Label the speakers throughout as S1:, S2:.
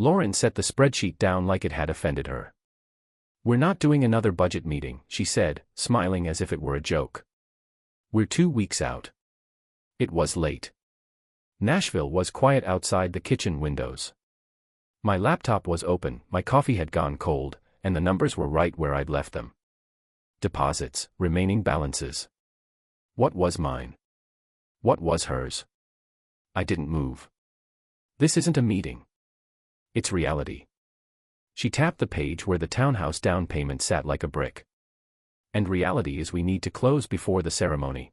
S1: Lauren set the spreadsheet down like it had offended her. "We're not doing another budget meeting," she said, smiling as if it were a joke. "We're 2 weeks out." It was late. Nashville was quiet outside the kitchen windows. My laptop was open, my coffee had gone cold, and the numbers were right where I'd left them. Deposits, remaining balances. What was mine? What was hers? I didn't move. This isn't a meeting. It's reality. She tapped the page where the townhouse down payment sat like a brick. And reality is we need to close before the ceremony.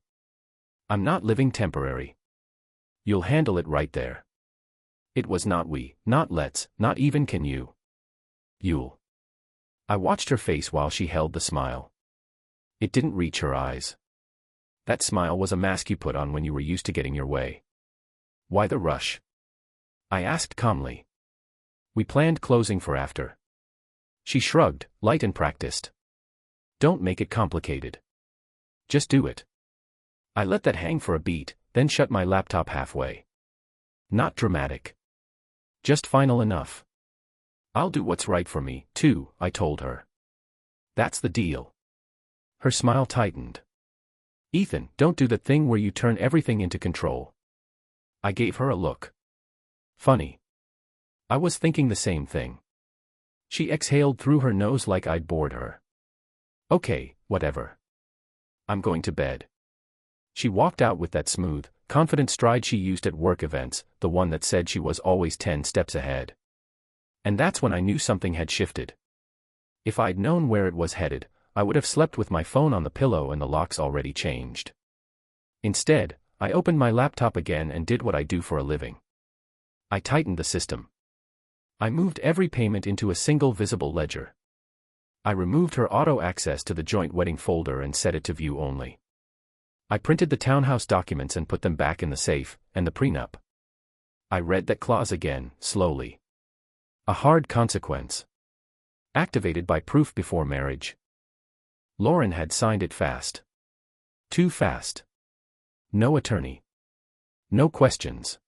S1: I'm not living temporary. You'll handle it right there. It was not we, not let's, not even can you. You'll. I watched her face while she held the smile. It didn't reach her eyes. That smile was a mask you put on when you were used to getting your way. Why the rush? I asked calmly. We planned closing for after. She shrugged, light and practiced. Don't make it complicated. Just do it. I let that hang for a beat, then shut my laptop halfway. Not dramatic. Just final enough. I'll do what's right for me, too, I told her. That's the deal. Her smile tightened. Ethan, don't do the thing where you turn everything into control. I gave her a look. Funny. I was thinking the same thing. She exhaled through her nose like I'd bored her. Okay, whatever. I'm going to bed. She walked out with that smooth, confident stride she used at work events, the one that said she was always 10 steps ahead. And that's when I knew something had shifted. If I'd known where it was headed, I would have slept with my phone on the pillow and the locks already changed. Instead, I opened my laptop again and did what I do for a living. I tightened the system. I moved every payment into a single visible ledger. I removed her auto access to the joint wedding folder and set it to view only. I printed the townhouse documents and put them back in the safe, and the prenup. I read that clause again, slowly. A hard consequence. Activated by proof before marriage. Lauren had signed it fast. Too fast. No attorney. No questions.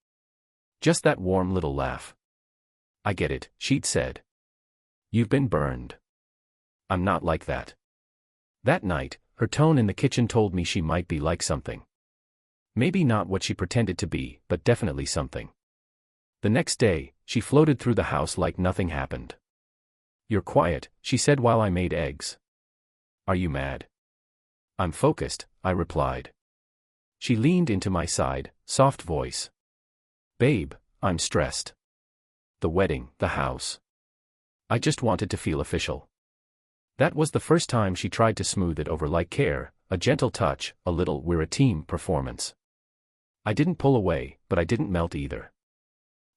S1: Just that warm little laugh. I get it, she'd said. You've been burned. I'm not like that. That night, her tone in the kitchen told me she might be like something. Maybe not what she pretended to be, but definitely something. The next day, she floated through the house like nothing happened. You're quiet, she said while I made eggs. Are you mad? I'm focused, I replied. She leaned into my side, soft voice. Babe, I'm stressed. The wedding, the house. I just wanted to feel official. That was the first time she tried to smooth it over like care, a gentle touch, a little we're a team performance. I didn't pull away, but I didn't melt either.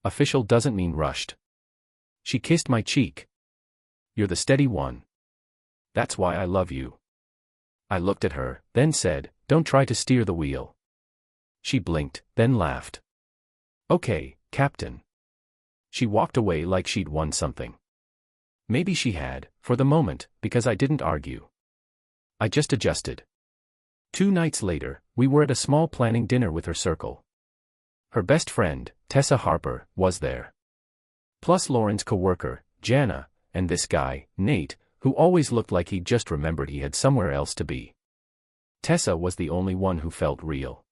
S1: Official doesn't mean rushed. She kissed my cheek. You're the steady one. That's why I love you. I looked at her, then said, don't try to steer the wheel. She blinked, then laughed. Okay, Captain. She walked away like she'd won something. Maybe she had, for the moment, because I didn't argue. I just adjusted. 2 nights later, we were at a small planning dinner with her circle. Her best friend, Tessa Harper, was there. Plus Lauren's coworker, Jana, and this guy, Nate, who always looked like he'd just remembered he had somewhere else to be. Tessa was the only one who felt real.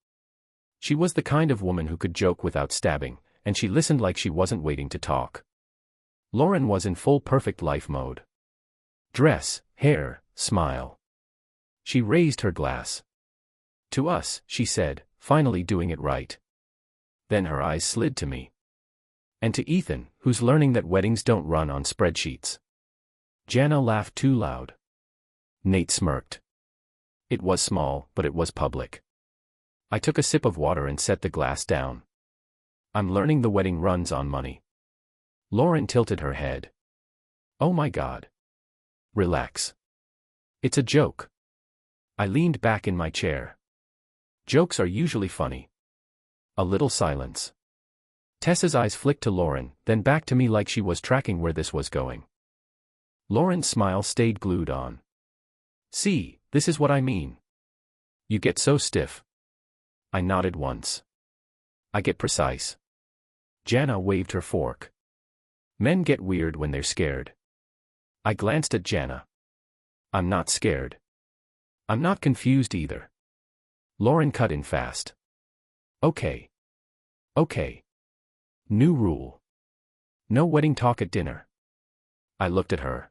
S1: She was the kind of woman who could joke without stabbing, and she listened like she wasn't waiting to talk. Lauren was in full perfect life mode. Dress, hair, smile. She raised her glass. To us, she said, finally doing it right. Then her eyes slid to me. And to Ethan, who's learning that weddings don't run on spreadsheets. Jana laughed too loud. Nate smirked. It was small, but it was public. I took a sip of water and set the glass down. I'm learning the wedding runs on money. Lauren tilted her head. Oh my God. Relax. It's a joke. I leaned back in my chair. Jokes are usually funny. A little silence. Tessa's eyes flicked to Lauren, then back to me like she was tracking where this was going. Lauren's smile stayed glued on. See, this is what I mean. You get so stiff. I nodded once. I get precise. Jana waved her fork. Men get weird when they're scared. I glanced at Jana. I'm not scared. I'm not confused either. Lauren cut in fast. Okay. Okay. New rule. No wedding talk at dinner. I looked at her.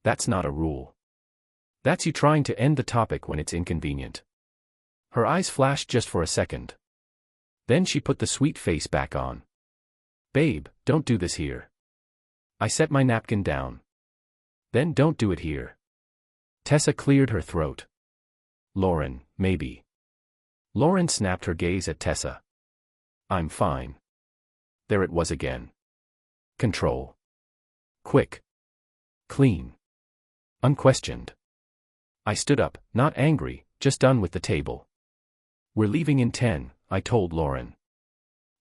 S1: That's not a rule. That's you trying to end the topic when it's inconvenient. Her eyes flashed just for a second. Then she put the sweet face back on. Babe, don't do this here. I set my napkin down. Then don't do it here. Tessa cleared her throat. Lauren, maybe. Lauren snapped her gaze at Tessa. I'm fine. There it was again. Control. Quick. Clean. Unquestioned. I stood up, not angry, just done with the table. We're leaving in 10, I told Lauren.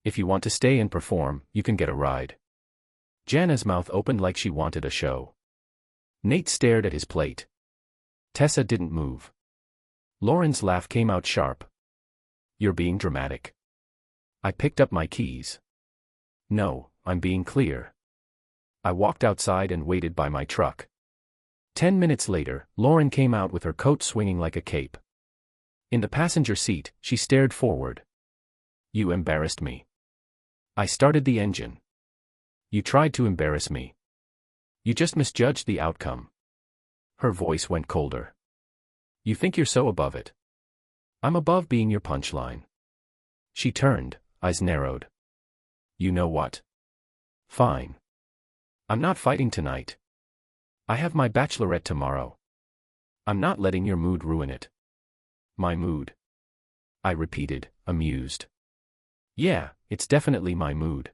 S1: If you want to stay and perform, you can get a ride. Jana's mouth opened like she wanted a show. Nate stared at his plate. Tessa didn't move. Lauren's laugh came out sharp. You're being dramatic. I picked up my keys. No, I'm being clear. I walked outside and waited by my truck. 10 minutes later, Lauren came out with her coat swinging like a cape. In the passenger seat, she stared forward. You embarrassed me. I started the engine. You tried to embarrass me. You just misjudged the outcome. Her voice went colder. You think you're so above it. I'm above being your punchline. She turned, eyes narrowed. You know what? Fine. I'm not fighting tonight. I have my bachelorette tomorrow. I'm not letting your mood ruin it. My mood? I repeated, amused. Yeah, it's definitely my mood.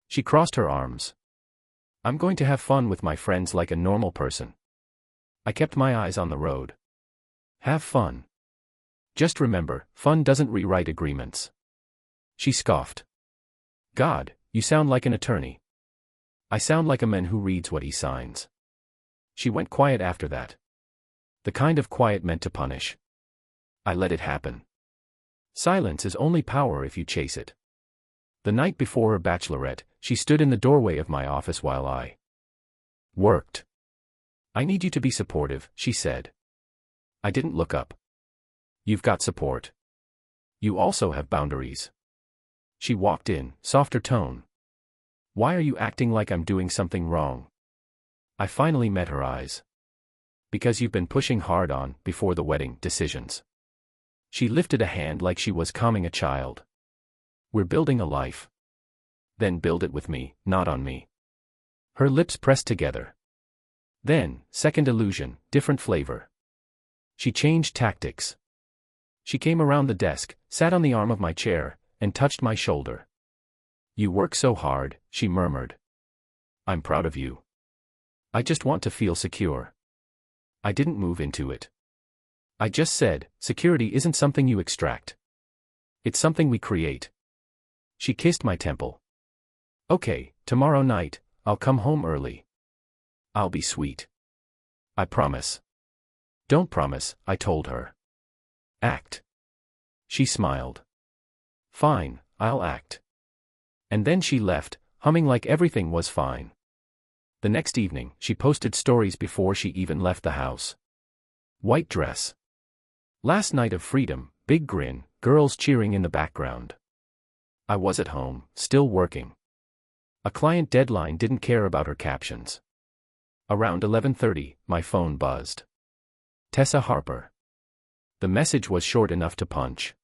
S1: She crossed her arms. I'm going to have fun with my friends like a normal person. I kept my eyes on the road. Have fun. Just remember, fun doesn't rewrite agreements. She scoffed. God, you sound like an attorney. I sound like a man who reads what he signs. She went quiet after that. The kind of quiet meant to punish. I let it happen. Silence is only power if you chase it. The night before her bachelorette, she stood in the doorway of my office while I worked. I need you to be supportive, she said. I didn't look up. You've got support. You also have boundaries. She walked in, softer tone. Why are you acting like I'm doing something wrong? I finally met her eyes. Because you've been pushing hard on, before the wedding, decisions. She lifted a hand like she was calming a child. We're building a life. Then build it with me, not on me. Her lips pressed together. Then, second illusion, different flavor. She changed tactics. She came around the desk, sat on the arm of my chair, and touched my shoulder. You work so hard, she murmured. I'm proud of you. I just want to feel secure. I didn't move into it. I just said, security isn't something you extract. It's something we create. She kissed my temple. Okay, tomorrow night, I'll come home early. I'll be sweet. I promise. Don't promise, I told her. Act. She smiled. Fine, I'll act. And then she left, humming like everything was fine. The next evening, she posted stories before she even left the house. White dress. Last night of freedom, big grin, girls cheering in the background. I was at home, still working. A client deadline didn't care about her captions. Around 11:30, my phone buzzed. Tessa Harper. The message was short enough to punch.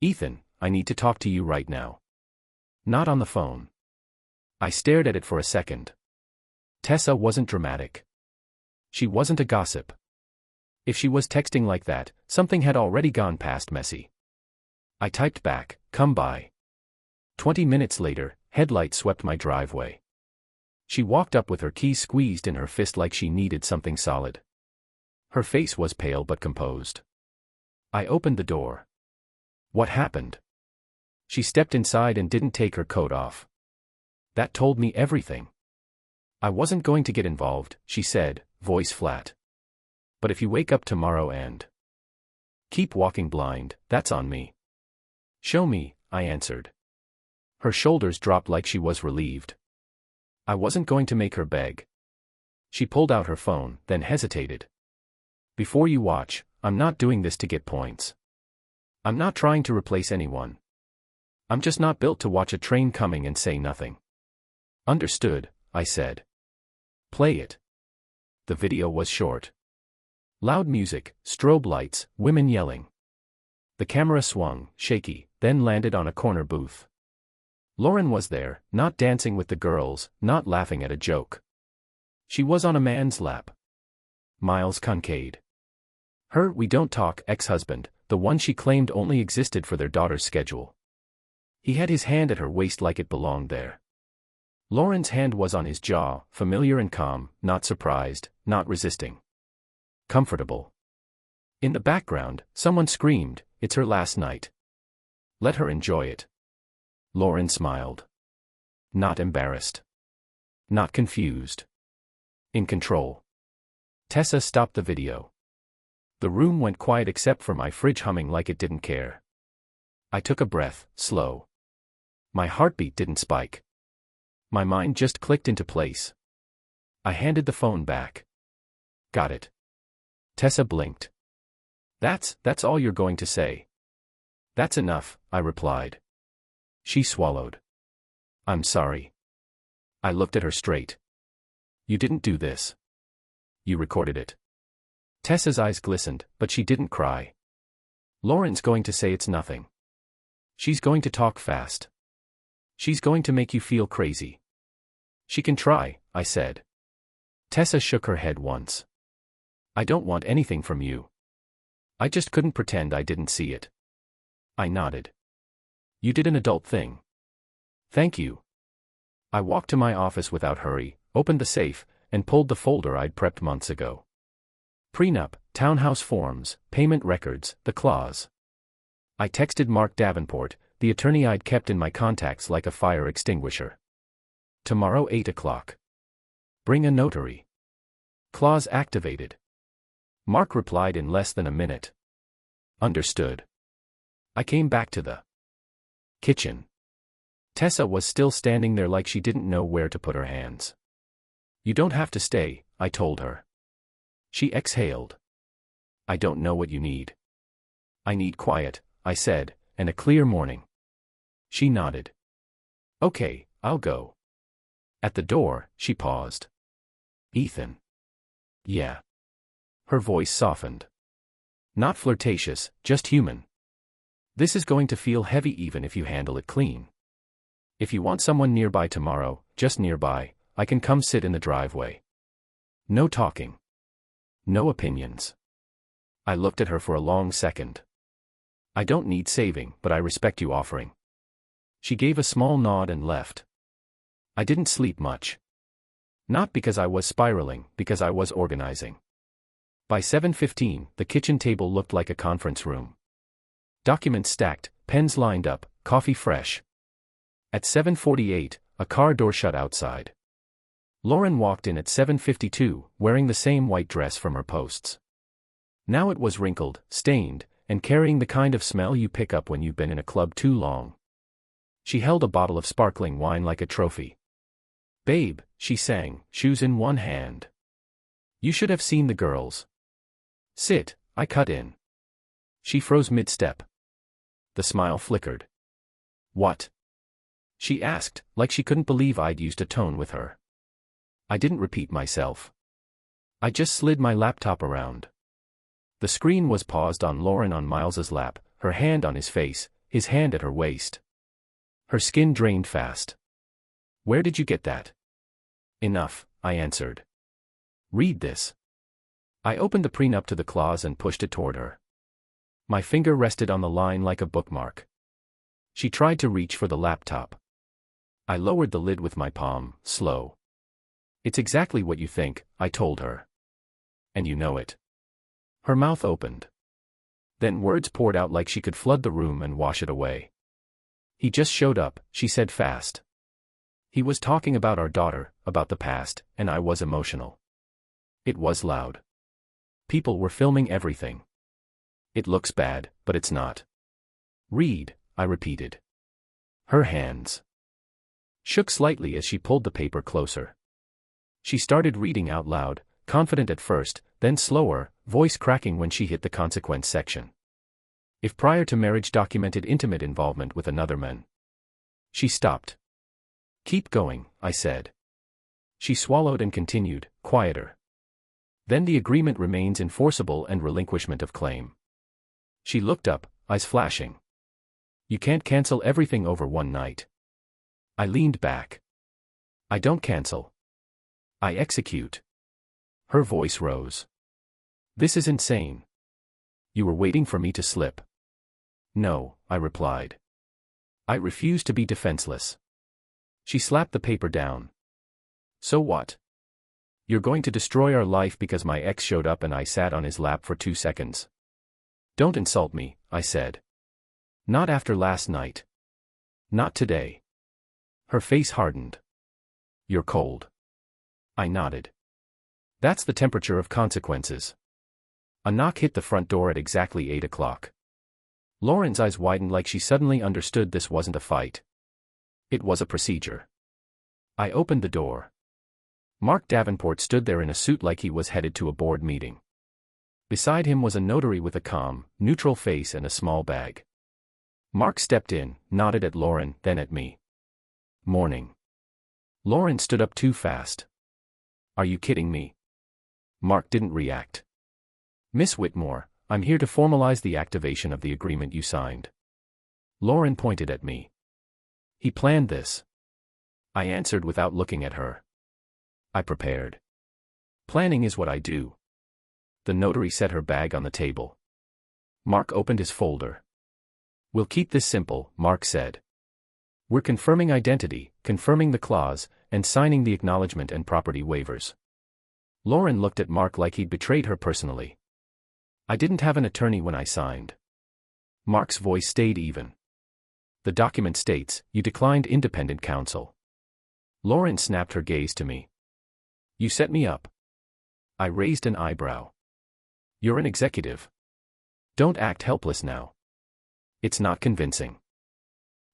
S1: Ethan, I need to talk to you right now. Not on the phone. I stared at it for a second. Tessa wasn't dramatic. She wasn't a gossip. If she was texting like that, something had already gone past messy. I typed back, come by. 20 minutes later, headlights swept my driveway. She walked up with her keys squeezed in her fist like she needed something solid. Her face was pale but composed. I opened the door. What happened? She stepped inside and didn't take her coat off. That told me everything. I wasn't going to get involved, she said, voice flat. But if you wake up tomorrow and keep walking blind, that's on me. Show me, I answered. Her shoulders dropped like she was relieved. I wasn't going to make her beg. She pulled out her phone, then hesitated. Before you watch, I'm not doing this to get points. I'm not trying to replace anyone. I'm just not built to watch a train coming and say nothing. Understood, I said. Play it. The video was short. Loud music, strobe lights, women yelling. The camera swung, shaky, then landed on a corner booth. Lauren was there, not dancing with the girls, not laughing at a joke. She was on a man's lap. Miles Kincaid. Her "we don't talk" ex-husband, the one she claimed only existed for their daughter's schedule. He had his hand at her waist like it belonged there. Lauren's hand was on his jaw, familiar and calm, not surprised, not resisting. Comfortable. In the background, someone screamed, "It's her last night. Let her enjoy it." Lauren smiled. Not embarrassed. Not confused. In control. Tessa stopped the video. The room went quiet except for my fridge humming like it didn't care. I took a breath, slow. My heartbeat didn't spike. My mind just clicked into place. I handed the phone back. Got it. Tessa blinked. That's all you're going to say." "That's enough," I replied. She swallowed. "I'm sorry." I looked at her straight. "You didn't do this. You recorded it." Tessa's eyes glistened, but she didn't cry. "Lauren's going to say it's nothing. She's going to talk fast. She's going to make you feel crazy." "She can try," I said. Tessa shook her head once. "I don't want anything from you. I just couldn't pretend I didn't see it." I nodded. "You did an adult thing. Thank you." I walked to my office without hurry, opened the safe, and pulled the folder I'd prepped months ago. Prenup, townhouse forms, payment records, the clause. I texted Mark Davenport, the attorney I'd kept in my contacts like a fire extinguisher. "Tomorrow 8 o'clock. Bring a notary. Clause activated." Mark replied in less than a minute. "Understood." I came back to the kitchen. Tessa was still standing there like she didn't know where to put her hands. "You don't have to stay," I told her. She exhaled. "I don't know what you need." "I need quiet," I said, "and a clear morning." She nodded. "Okay, I'll go." At the door, she paused. "Ethan." "Yeah." Her voice softened. Not flirtatious, just human. "This is going to feel heavy even if you handle it clean. If you want someone nearby tomorrow, just nearby, I can come sit in the driveway. No talking. No opinions." I looked at her for a long second. "I don't need saving, but I respect you offering." She gave a small nod and left. I didn't sleep much. Not because I was spiraling, because I was organizing. By 7:15, the kitchen table looked like a conference room. Documents stacked, pens lined up, coffee fresh. At 7:48, a car door shut outside. Lauren walked in at 7:52, wearing the same white dress from her posts. Now it was wrinkled, stained, and carrying the kind of smell you pick up when you've been in a club too long. She held a bottle of sparkling wine like a trophy. "Babe," she sang, shoes in one hand. "You should have seen the girls." "Sit," I cut in. She froze mid-step. The smile flickered. "What?" she asked, like she couldn't believe I'd used a tone with her. I didn't repeat myself. I just slid my laptop around. The screen was paused on Lauren on Miles's lap, her hand on his face, his hand at her waist. Her skin drained fast. "Where did you get that?" "Enough," I answered. "Read this." I opened the prenup to the clause and pushed it toward her. My finger rested on the line like a bookmark. She tried to reach for the laptop. I lowered the lid with my palm, slow. "It's exactly what you think," I told her. "And you know it." Her mouth opened. Then words poured out like she could flood the room and wash it away. "He just showed up," she said fast. He was talking about our daughter, about the past, and I was emotional. It was loud. People were filming everything. "It looks bad, but it's not." "Read," I repeated. Her hands shook slightly as she pulled the paper closer. She started reading out loud, confident at first, then slower, voice cracking when she hit the consequence section. If prior to marriage documented intimate involvement with another man. She stopped. Keep going, I said. She swallowed and continued, quieter. Then the agreement remains enforceable and relinquishment of claim. She looked up, eyes flashing. You can't cancel everything over one night. I leaned back. I don't cancel. I execute. Her voice rose. This is insane. You were waiting for me to slip. No, I replied. I refuse to be defenseless. She slapped the paper down. So what? You're going to destroy our life because my ex showed up and I sat on his lap for 2 seconds. Don't insult me, I said. Not after last night. Not today. Her face hardened. You're cold. I nodded. That's the temperature of consequences. A knock hit the front door at exactly 8 o'clock. Lauren's eyes widened like she suddenly understood this wasn't a fight. It was a procedure. I opened the door. Mark Davenport stood there in a suit like he was headed to a board meeting. Beside him was a notary with a calm, neutral face and a small bag. Mark stepped in, nodded at Lauren, then at me. Morning. Lauren stood up too fast. Are you kidding me? Mark didn't react. Miss Whitmore, I'm here to formalize the activation of the agreement you signed. Lauren pointed at me. He planned this. I answered without looking at her. I prepared. Planning is what I do. The notary set her bag on the table. Mark opened his folder. We'll keep this simple, Mark said. We're confirming identity, confirming the clause, and signing the acknowledgement and property waivers. Lauren looked at Mark like he'd betrayed her personally. I didn't have an attorney when I signed. Mark's voice stayed even. The document states, you declined independent counsel. Lauren snapped her gaze to me. You set me up. I raised an eyebrow. You're an executive. Don't act helpless now. It's not convincing.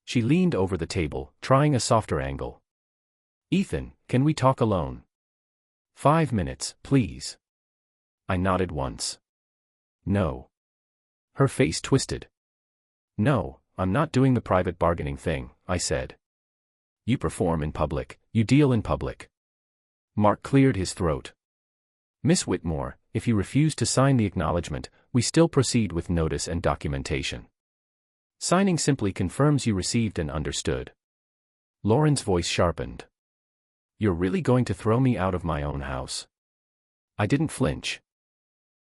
S1: She leaned over the table, trying a softer angle. Ethan, can we talk alone? 5 minutes, please. I nodded once. No. Her face twisted. No, I'm not doing the private bargaining thing, I said. You perform in public, you deal in public. Mark cleared his throat. Miss Whitmore, if you refuse to sign the acknowledgement, we still proceed with notice and documentation. Signing simply confirms you received and understood. Lauren's voice sharpened. You're really going to throw me out of my own house? I didn't flinch.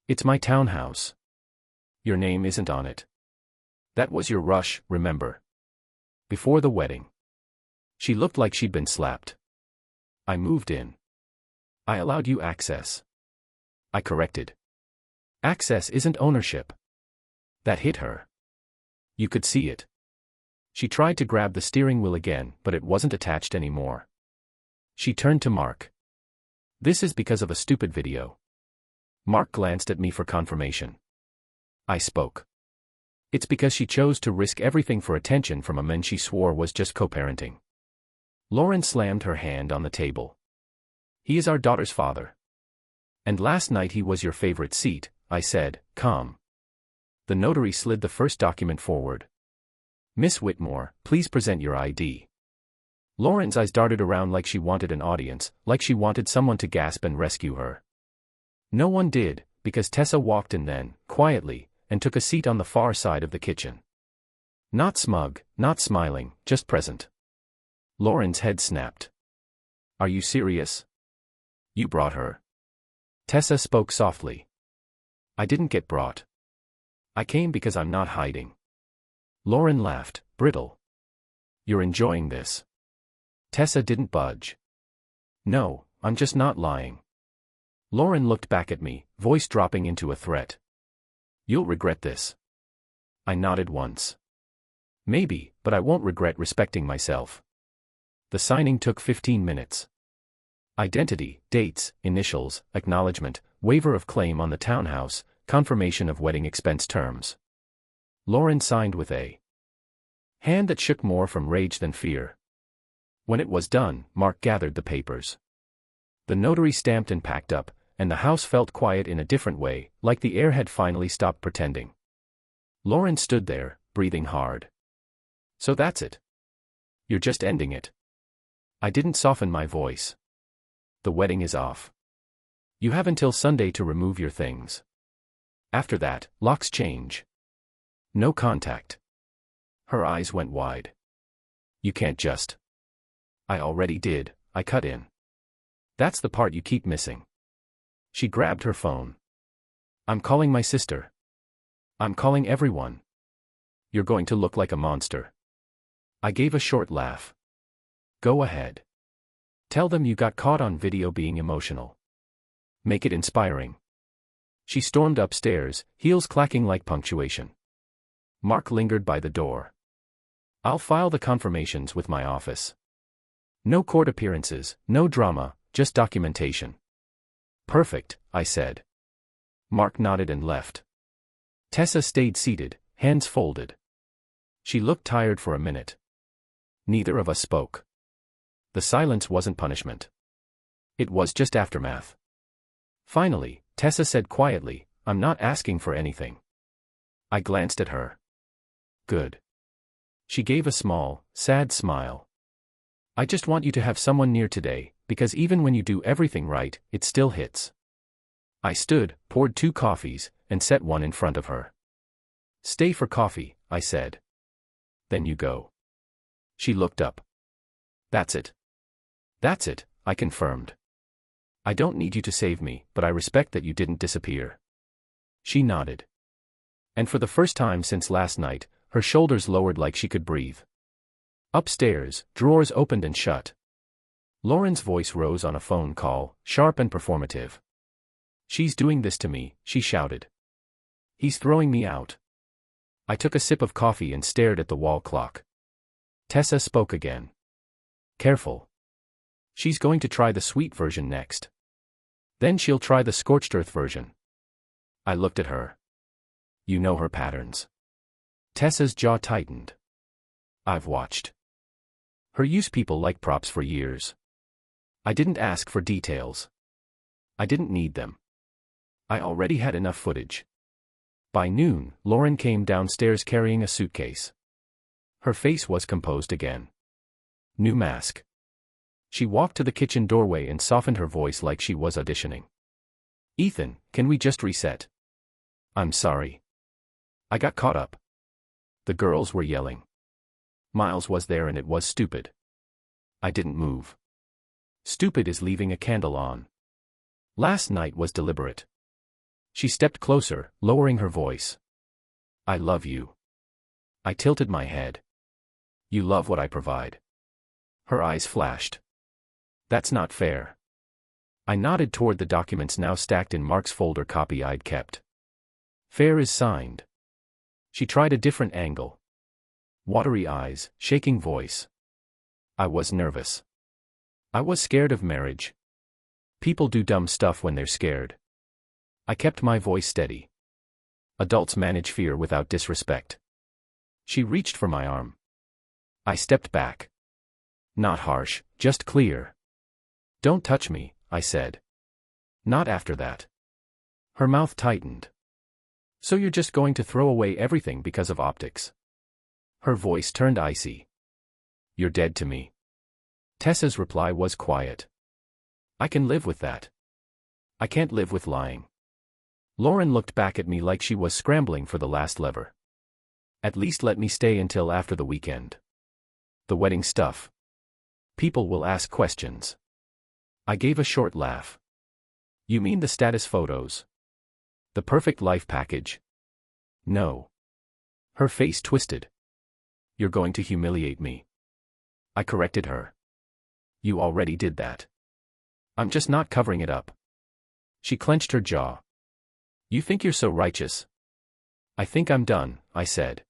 S1: It's my townhouse. Your name isn't on it. That was your rush, remember? Before the wedding. She looked like she'd been slapped. I moved in. I allowed you access. I corrected. Access isn't ownership. That hit her. You could see it. She tried to grab the steering wheel again, but it wasn't attached anymore. She turned to Mark. This is because of a stupid video. Mark glanced at me for confirmation. I spoke. It's because she chose to risk everything for attention from a man she swore was just co-parenting. Lauren slammed her hand on the table. He is our daughter's father. And last night he was your favorite seat, I said, calm. The notary slid the first document forward. Miss Whitmore, please present your ID. Lauren's eyes darted around like she wanted an audience, like she wanted someone to gasp and rescue her. No one did, because Tessa walked in then, quietly, and took a seat on the far side of the kitchen. Not smug, not smiling, just present. Lauren's head snapped. Are you serious? You brought her. Tessa spoke softly. I didn't get brought. I came because I'm not hiding. Lauren laughed, brittle. You're enjoying this. Tessa didn't budge. No, I'm just not lying. Lauren looked back at me, voice dropping into a threat. You'll regret this. I nodded once. Maybe, but I won't regret respecting myself. The signing took 15 minutes. Identity, dates, initials, acknowledgement, waiver of claim on the townhouse, confirmation of wedding expense terms. Lauren signed with a hand that shook more from rage than fear. When it was done, Mark gathered the papers. The notary stamped and packed up, and the house felt quiet in a different way, like the air had finally stopped pretending. Lauren stood there, breathing hard. So that's it. You're just ending it. I didn't soften my voice. The wedding is off. You have until Sunday to remove your things. After that, locks change. No contact. Her eyes went wide. You can't just. I already did, I cut in. That's the part you keep missing. She grabbed her phone. I'm calling my sister. I'm calling everyone. You're going to look like a monster. I gave a short laugh. Go ahead. Tell them you got caught on video being emotional. Make it inspiring. She stormed upstairs, heels clacking like punctuation. Mark lingered by the door. I'll file the confirmations with my office. No court appearances, no drama, just documentation. Perfect, I said. Mark nodded and left. Tessa stayed seated, hands folded. She looked tired for a minute. Neither of us spoke. The silence wasn't punishment. It was just aftermath. Finally, Tessa said quietly, I'm not asking for anything. I glanced at her. Good. She gave a small, sad smile. I just want you to have someone near today, because even when you do everything right, it still hits. I stood, poured 2 coffees, and set one in front of her. Stay for coffee, I said. Then you go. She looked up. That's it. That's it, I confirmed. I don't need you to save me, but I respect that you didn't disappear. She nodded. And for the first time since last night, her shoulders lowered like she could breathe. Upstairs, drawers opened and shut. Lauren's voice rose on a phone call, sharp and performative. She's doing this to me, she shouted. He's throwing me out. I took a sip of coffee and stared at the wall clock. Tessa spoke again. Careful. She's going to try the sweet version next. Then she'll try the scorched earth version. I looked at her. You know her patterns. Tessa's jaw tightened. I've watched her use people like props for years. I didn't ask for details. I didn't need them. I already had enough footage. By noon, Lauren came downstairs carrying a suitcase. Her face was composed again. New mask. She walked to the kitchen doorway and softened her voice like she was auditioning. Ethan, can we just reset? I'm sorry. I got caught up. The girls were yelling. Miles was there and it was stupid. I didn't move. Stupid is leaving a candle on. Last night was deliberate. She stepped closer, lowering her voice. I love you. I tilted my head. You love what I provide. Her eyes flashed. That's not fair. I nodded toward the documents now stacked in Mark's folder copy I'd kept. Fair is signed. She tried a different angle. Watery eyes, shaking voice. I was nervous. I was scared of marriage. People do dumb stuff when they're scared. I kept my voice steady. Adults manage fear without disrespect. She reached for my arm. I stepped back. Not harsh, just clear. Don't touch me, I said. Not after that. Her mouth tightened. So you're just going to throw away everything because of optics? Her voice turned icy. You're dead to me. Tessa's reply was quiet. I can live with that. I can't live with lying. Lauren looked back at me like she was scrambling for the last lever. At least let me stay until after the weekend. The wedding stuff. People will ask questions. I gave a short laugh. You mean the status photos? The perfect life package? No. Her face twisted. You're going to humiliate me. I corrected her. You already did that. I'm just not covering it up. She clenched her jaw. You think you're so righteous? I think I'm done, I said.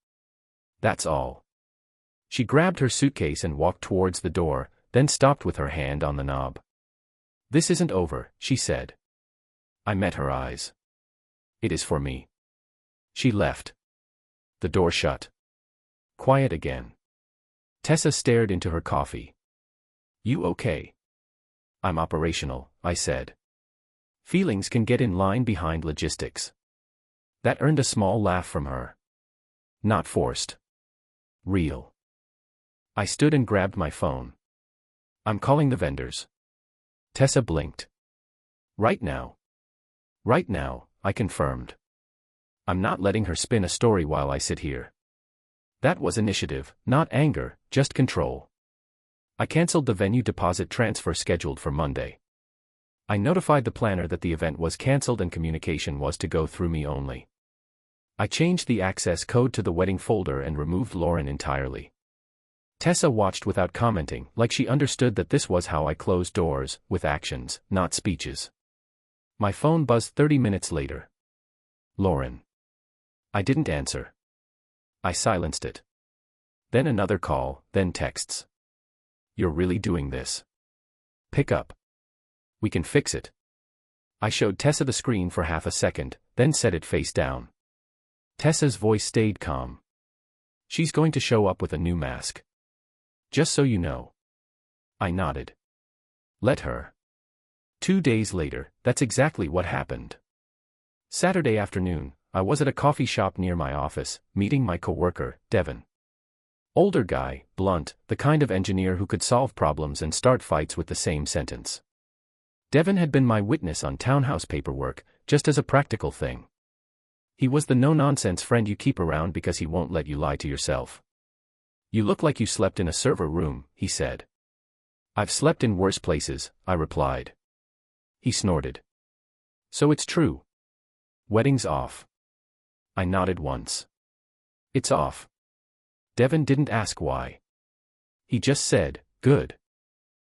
S1: That's all. She grabbed her suitcase and walked towards the door, then stopped with her hand on the knob. This isn't over, she said. I met her eyes. It is for me. She left. The door shut. Quiet again. Tessa stared into her coffee. You okay? I'm operational, I said. Feelings can get in line behind logistics. That earned a small laugh from her. Not forced. Real. I stood and grabbed my phone. I'm calling the vendors. Tessa blinked. Right now. Right now, I confirmed. I'm not letting her spin a story while I sit here. That was initiative, not anger, just control. I canceled the venue deposit transfer scheduled for Monday. I notified the planner that the event was canceled and communication was to go through me only. I changed the access code to the wedding folder and removed Lauren entirely. Tessa watched without commenting, like she understood that this was how I closed doors, with actions, not speeches. My phone buzzed 30 minutes later. Lauren. I didn't answer. I silenced it. Then another call, then texts. You're really doing this? Pick up. We can fix it. I showed Tessa the screen for half a second, then set it face down. Tessa's voice stayed calm. She's going to show up with a new mask. Just so you know. I nodded. Let her. 2 days later, that's exactly what happened. Saturday afternoon, I was at a coffee shop near my office, meeting my coworker, Devin. Older guy, blunt, the kind of engineer who could solve problems and start fights with the same sentence. Devin had been my witness on townhouse paperwork, just as a practical thing. He was the no-nonsense friend you keep around because he won't let you lie to yourself. You look like you slept in a server room, he said. I've slept in worse places, I replied. He snorted. So it's true. Wedding's off. I nodded once. It's off. Devin didn't ask why. He just said, good.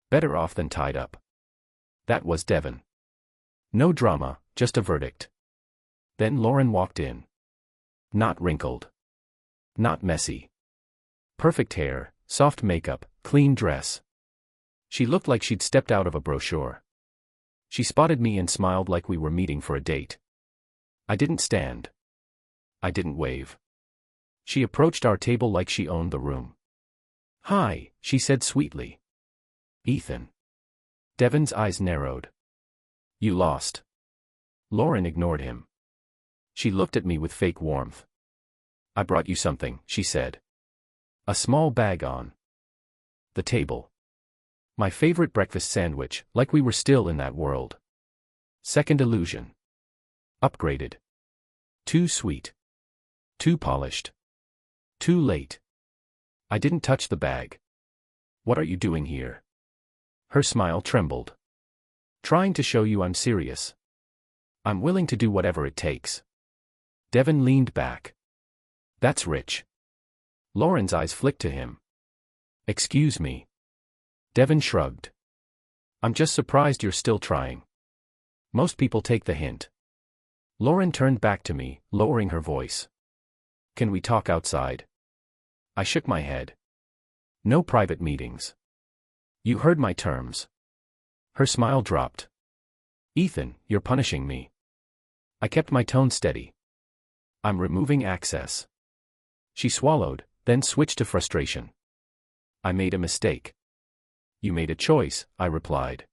S1: Better off than tied up. That was Devin. No drama, just a verdict. Then Lauren walked in. Not wrinkled. Not messy. Perfect hair, soft makeup, clean dress. She looked like she'd stepped out of a brochure. She spotted me and smiled like we were meeting for a date. I didn't stand. I didn't wave. She approached our table like she owned the room. Hi, she said sweetly. Ethan. Devin's eyes narrowed. You lost. Lauren ignored him. She looked at me with fake warmth. I brought you something, she said. A small bag on the table. My favorite breakfast sandwich, like we were still in that world. Second illusion. Upgraded. Too sweet. Too polished. Too late. I didn't touch the bag. What are you doing here? Her smile trembled. Trying to show you I'm serious. I'm willing to do whatever it takes. Devin leaned back. That's rich. Lauren's eyes flicked to him. Excuse me. Devin shrugged. I'm just surprised you're still trying. Most people take the hint. Lauren turned back to me, lowering her voice. Can we talk outside? I shook my head. No private meetings. You heard my terms. Her smile dropped. Ethan, you're punishing me. I kept my tone steady. I'm removing access. She swallowed, then switched to frustration. I made a mistake. You made a choice, I replied.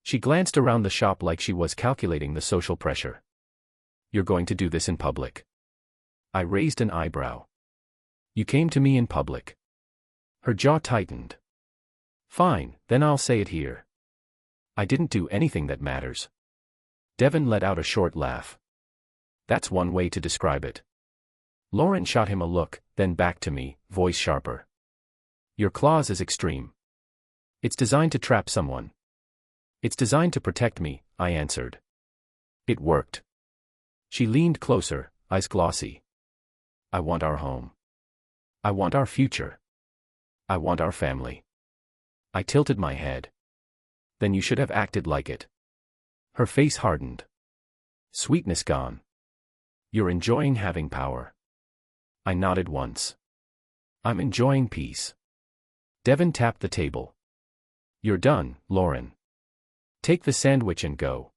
S1: She glanced around the shop like she was calculating the social pressure. You're going to do this in public. I raised an eyebrow. You came to me in public. Her jaw tightened. Fine, then I'll say it here. I didn't do anything that matters. Devin let out a short laugh. That's one way to describe it. Lauren shot him a look, then back to me, voice sharper. Your clause is extreme. It's designed to trap someone. It's designed to protect me, I answered. It worked. She leaned closer, eyes glossy. I want our home. I want our future. I want our family. I tilted my head. Then you should have acted like it. Her face hardened. Sweetness gone. You're enjoying having power. I nodded once. I'm enjoying peace. Devin tapped the table. You're done, Lauren. Take the sandwich and go.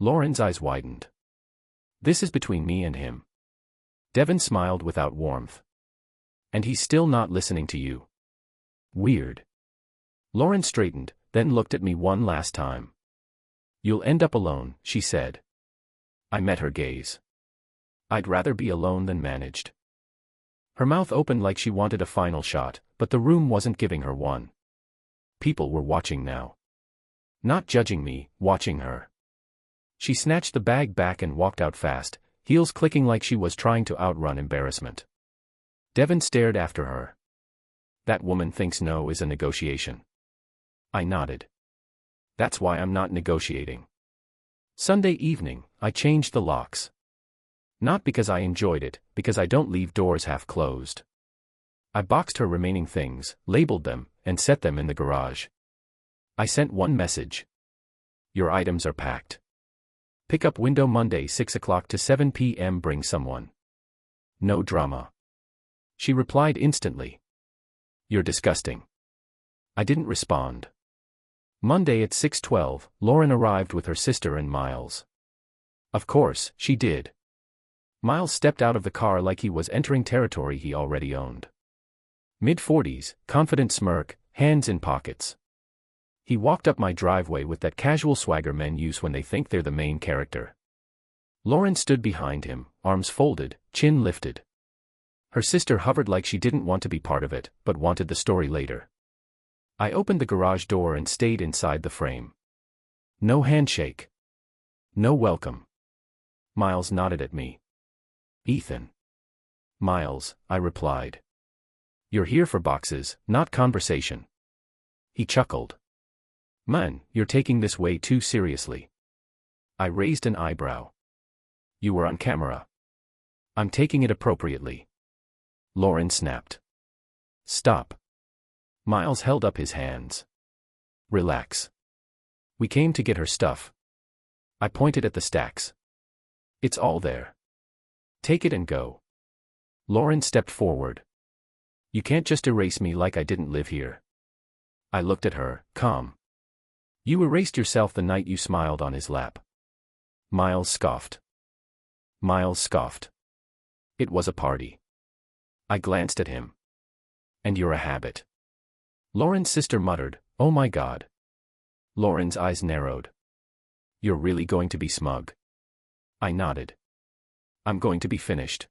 S1: Lauren's eyes widened. This is between me and him. Devin smiled without warmth. And he's still not listening to you. Weird. Lauren straightened, then looked at me one last time. "You'll end up alone," she said. I met her gaze. "I'd rather be alone than managed." Her mouth opened like she wanted a final shot, but the room wasn't giving her one. People were watching now. Not judging me, watching her. She snatched the bag back and walked out fast, heels clicking like she was trying to outrun embarrassment. Devon stared after her. "That woman thinks no is a negotiation." I nodded. "That's why I'm not negotiating." Sunday evening, I changed the locks. Not because I enjoyed it, because I don't leave doors half closed. I boxed her remaining things, labeled them, and set them in the garage. I sent one message. "Your items are packed. Pick up window Monday 6 o'clock to 7 p.m. Bring someone." No drama. She replied instantly. "You're disgusting." I didn't respond. Monday at 6:12, Lauren arrived with her sister and Miles. Of course, she did. Miles stepped out of the car like he was entering territory he already owned. Mid-40s, confident smirk, hands in pockets. He walked up my driveway with that casual swagger men use when they think they're the main character. Lauren stood behind him, arms folded, chin lifted. Her sister hovered like she didn't want to be part of it, but wanted the story later. I opened the garage door and stayed inside the frame. No handshake. No welcome. Miles nodded at me. "Ethan." "Miles," I replied. "You're here for boxes, not conversation." He chuckled. "Man, you're taking this way too seriously." I raised an eyebrow. "You were on camera." "I'm taking it appropriately." Lauren snapped. "Stop." Miles held up his hands. "Relax. We came to get her stuff." I pointed at the stacks. "It's all there. Take it and go." Lauren stepped forward. "You can't just erase me like I didn't live here." I looked at her, calm. "You erased yourself the night you smiled on his lap." Miles scoffed. It was a party. I glanced at him. "And you're a habit." Lauren's sister muttered, "Oh my God." Lauren's eyes narrowed. "You're really going to be smug?" I nodded. "I'm going to be finished."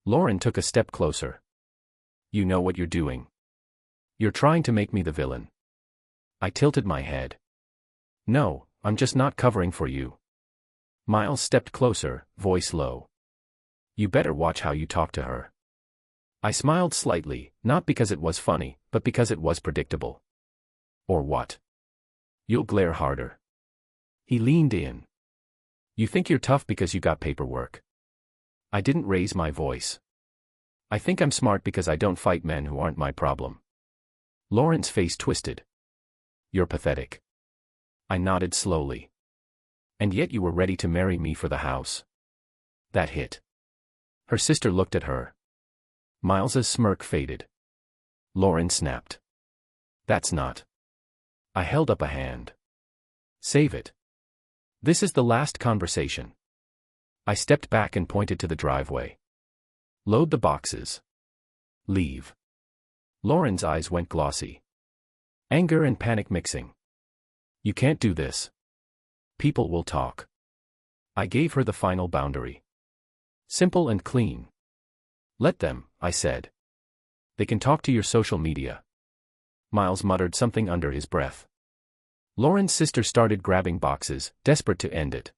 S1: Lauren took a step closer. "You know what you're doing. You're trying to make me the villain." I tilted my head. "No, I'm just not covering for you." Miles stepped closer, voice low. "You better watch how you talk to her." I smiled slightly, not because it was funny, but because it was predictable. "Or what?" "You'll glare harder." He leaned in. "You think you're tough because you got paperwork." I didn't raise my voice. "I think I'm smart because I don't fight men who aren't my problem." Lauren's face twisted. "You're pathetic." I nodded slowly. "And yet you were ready to marry me for the house." That hit. Her sister looked at her. Miles's smirk faded. Lauren snapped. "That's not." I held up a hand. "Save it. This is the last conversation." I stepped back and pointed to the driveway. "Load the boxes. Leave." Lauren's eyes went glossy. Anger and panic mixing. "You can't do this. People will talk." I gave her the final boundary. Simple and clean. "Let them," I said. "They can talk to your social media." Miles muttered something under his breath. Lauren's sister started grabbing boxes, desperate to end it.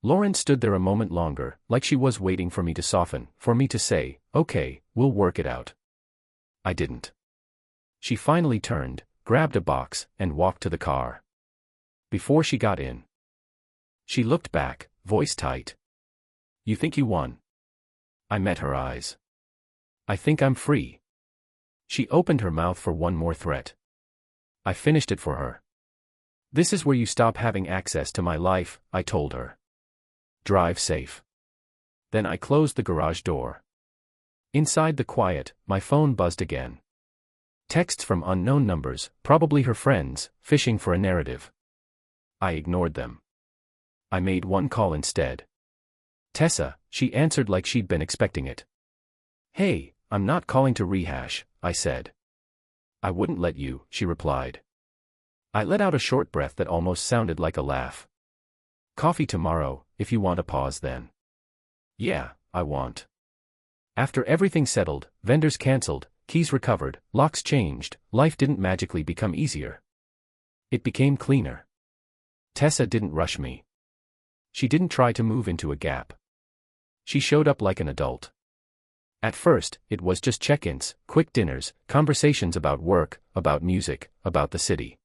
S1: Lauren stood there a moment longer, like she was waiting for me to soften, for me to say, "Okay, we'll work it out." I didn't. She finally turned, grabbed a box, and walked to the car. Before she got in, she looked back, voice tight. "You think you won?" I met her eyes. "I think I'm free." She opened her mouth for one more threat. I finished it for her. "This is where you stop having access to my life," I told her. "Drive safe." Then I closed the garage door. Inside the quiet, my phone buzzed again. Texts from unknown numbers, probably her friends, fishing for a narrative. I ignored them. I made one call instead. "Tessa," she answered like she'd been expecting it. "Hey, I'm not calling to rehash," I said. I wouldn't let you, she replied. I let out a short breath that almost sounded like a laugh. Coffee tomorrow, if you want a pause then. Yeah, I want. After everything settled, vendors cancelled, keys recovered, locks changed, life didn't magically become easier. It became cleaner. Tessa didn't rush me. She didn't try to move into a gap. She showed up like an adult. At first, it was just check-ins, quick dinners, conversations about work, about music, about the city.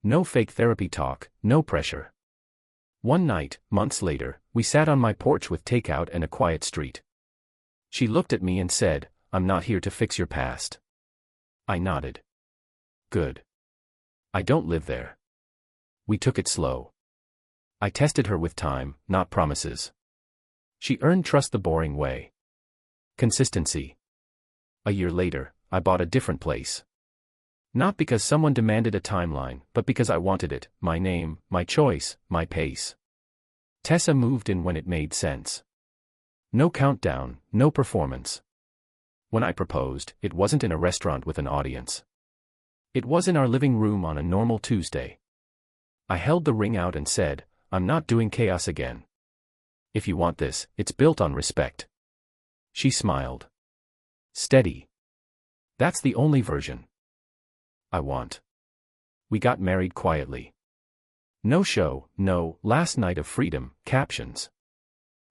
S1: No fake therapy talk, no pressure. One night, months later, we sat on my porch with takeout and a quiet street. She looked at me and said, "I'm not here to fix your past." I nodded. Good. I don't live there. We took it slow. I tested her with time, not promises. She earned trust the boring way. Consistency. A year later, I bought a different place. Not because someone demanded a timeline, but because I wanted it, my name, my choice, my pace. Tessa moved in when it made sense. No countdown, no performance. When I proposed, it wasn't in a restaurant with an audience. It was in our living room on a normal Tuesday. I held the ring out and said, "I'm not doing chaos again. If you want this, it's built on respect." She smiled. Steady. That's the only version I want. We got married quietly. No show, no last night of freedom captions.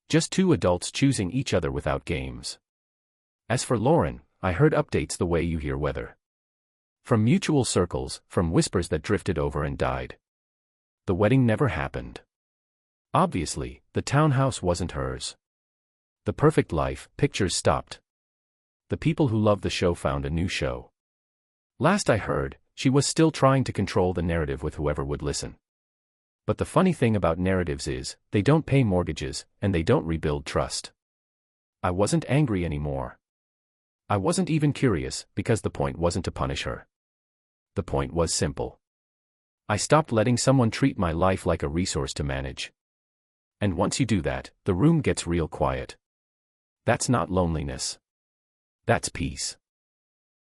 S1: Just two adults choosing each other without games. As for Lauren, I heard updates the way you hear weather. From mutual circles, from whispers that drifted over and died. The wedding never happened. Obviously, the townhouse wasn't hers. The perfect life, pictures stopped. The people who loved the show found a new show. Last I heard, she was still trying to control the narrative with whoever would listen. But the funny thing about narratives is, they don't pay mortgages, and they don't rebuild trust. I wasn't angry anymore. I wasn't even curious, because the point wasn't to punish her. The point was simple. I stopped letting someone treat my life like a resource to manage. And once you do that, the room gets real quiet. That's not loneliness. That's peace.